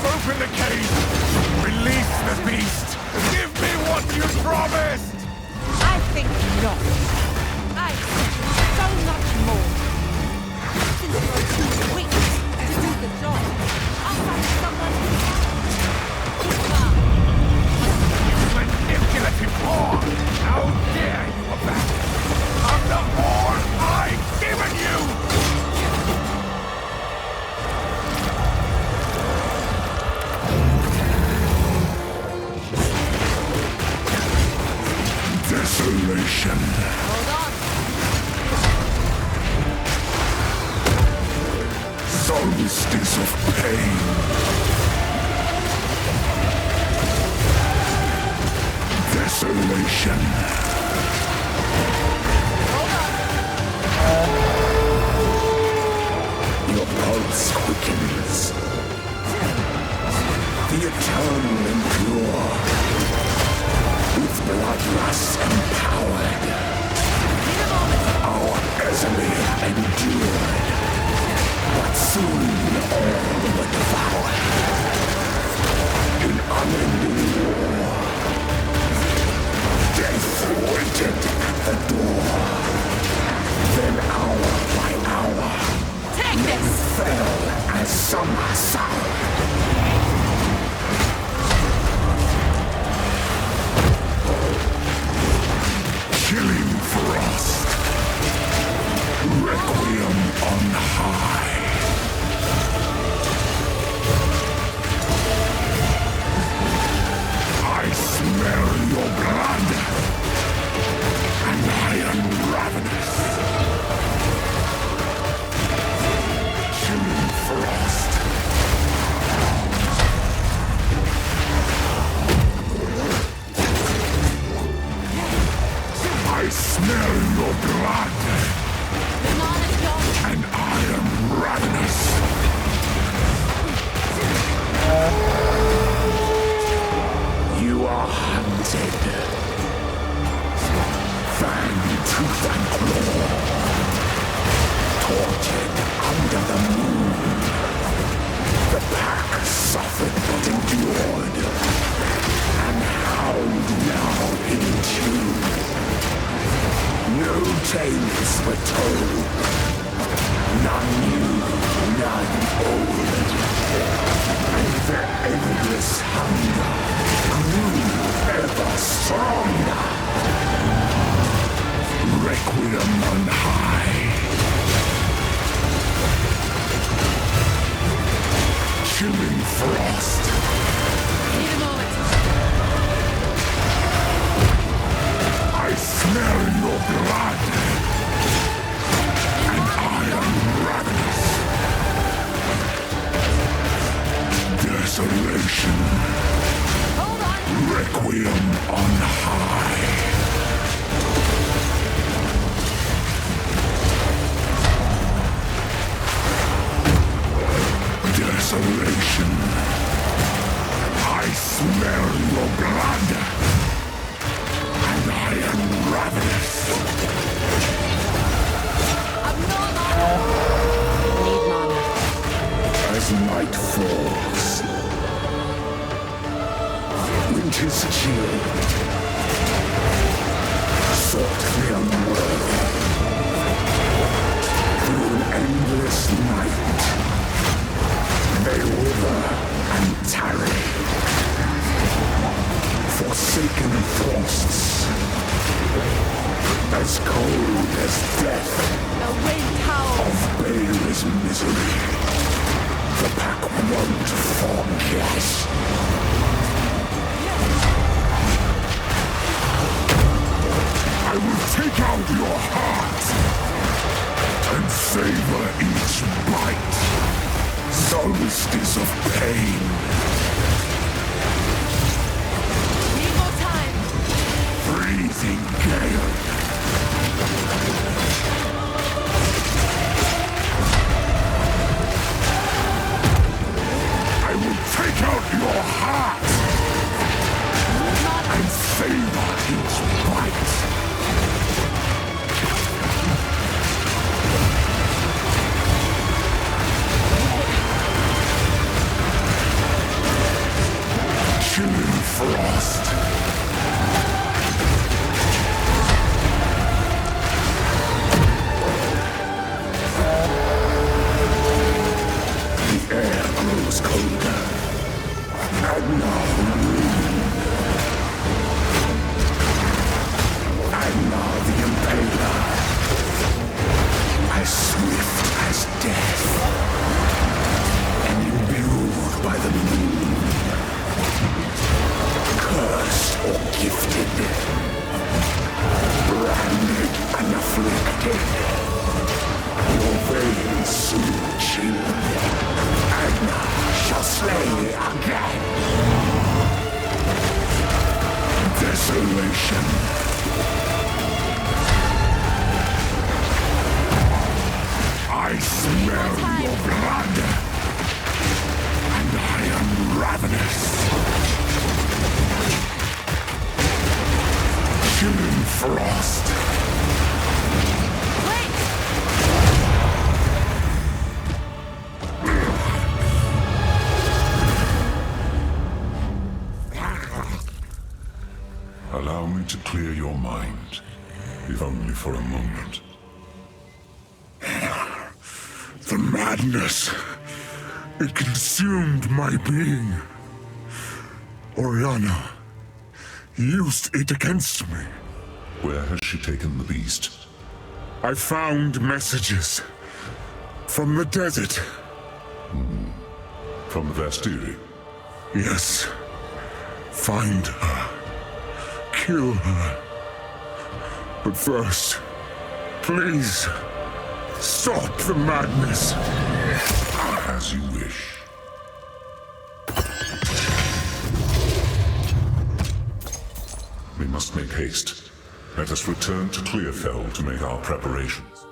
Speaker 12: Open the cage! Release the beast! Give me what you promised!
Speaker 13: I think not. I expect so much more. Since you're too weak to do the job, I'll find someone who can.
Speaker 12: Manipulative whore! How dare you abandon of the more I've given you! Desolation.
Speaker 2: Hold on.
Speaker 12: Solstice of pain. Desolation. Your pulse quickens. The eternal impure. With bloodlust empowered. Our Exile endured. But soon all were devoured. In unending war. Death
Speaker 8: are hunted. Fang, tooth, and claw. Tortured under the moon. The pack suffered but endured. And howled now in tune. No tales were told. None new, none old. And the endless hunger grew ever stronger. Requiem on high. Chilling frost.
Speaker 2: Need a moment.
Speaker 8: I smell your blood. And I am ravenous. Desolation.
Speaker 2: Hold on.
Speaker 8: Requiem on high. Desolation. I smell your blood. And I am ravenous.
Speaker 2: I'm no mana. Need mana.
Speaker 8: As night falls, winter's chill, sought the unworthy, through an endless night, they wither and tarry, forsaken frosts, as cold as death,
Speaker 2: The wind howls.
Speaker 8: of baleless misery. The pack won't forget. I will take out your heart and savor each bite. Solstice of pain.
Speaker 2: Need more time.
Speaker 8: Freezing gale. I will take out your heart and savor each bite. Chilling frost. The air grows colder. And now the moon. And now the impaler. As swift as death. And imbued by the moon. Cursed or gifted. Branded and afflicted. Your veins soon chill. And shall slay again. Desolation. I smell your blood. And I am ravenous. Chilling frost.
Speaker 6: Allow me to clear your mind, if only for a moment.
Speaker 8: The madness. It consumed my being. Oriana used it against me.
Speaker 6: Where has she taken the beast?
Speaker 8: I found messages from the desert.
Speaker 6: From the Vastiri?
Speaker 8: Yes. Find her. Kill her. But first, please, stop the madness.
Speaker 6: As you wish. We must make haste. Let us return to Clearfell to make our preparations.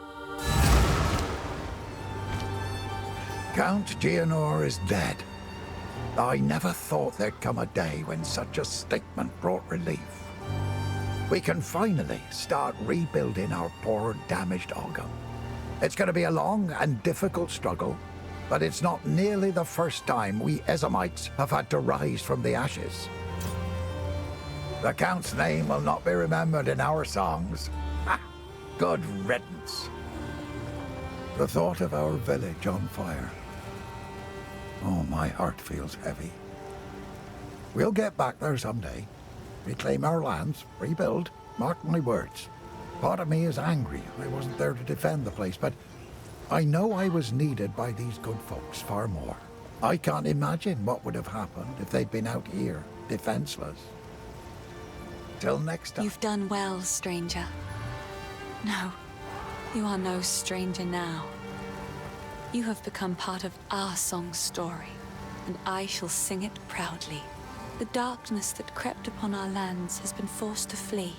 Speaker 8: Count Geonor is dead. I never thought there'd come a day when such a statement brought relief. We can finally start rebuilding our poor, damaged Ogham. It's going to be a long and difficult struggle, but it's not nearly the first time we Ezamites have had to rise from the ashes. The Count's name will not be remembered in our songs. Ha! Good riddance. The thought of our village on fire. Oh, my heart feels heavy. We'll get back there someday. Reclaim our lands, rebuild, mark my words. Part of me is angry I wasn't there to defend the place, but I know I was needed by these good folks far more. I can't imagine what would have happened if they'd been out here, defenseless. Till next time.
Speaker 7: You've done well, stranger. No, you are no stranger now. You have become part of our song's story, and I shall sing it proudly. The darkness that crept upon our lands has been forced to flee,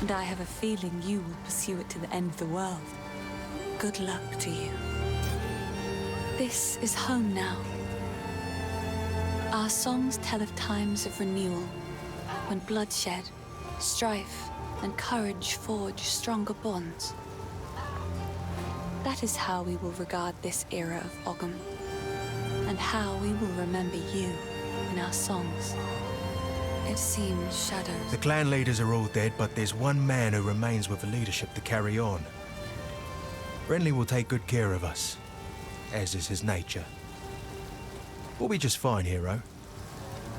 Speaker 7: and I have a feeling you will pursue it to the end of the world. Good luck to you. This is home now. Our songs tell of times of renewal, when bloodshed, strife, and courage forge stronger bonds. That is how we will regard this era of Ogham, and how we will remember you in our songs. It seems shadows.
Speaker 3: The clan leaders are all dead, but there's one man who remains with the leadership to carry on. Renly will take good care of us, as is his nature. We'll be just fine, hero.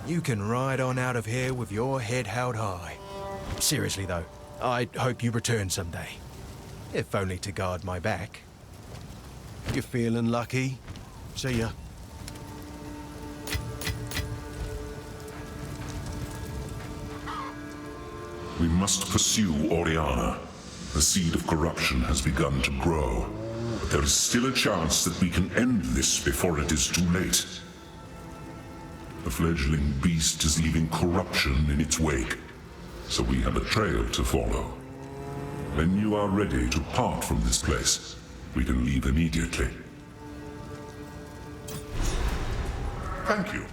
Speaker 3: You can ride on out of here with your head held high. Seriously, though, I hope you return someday. If only to guard my back. You feeling lucky? See ya.
Speaker 6: We must pursue Oriana. The seed of corruption has begun to grow. But there is still a chance that we can end this before it is too late. The fledgling beast is leaving corruption in its wake, so we have a trail to follow. When you are ready to part from this place, we can leave immediately. Thank you.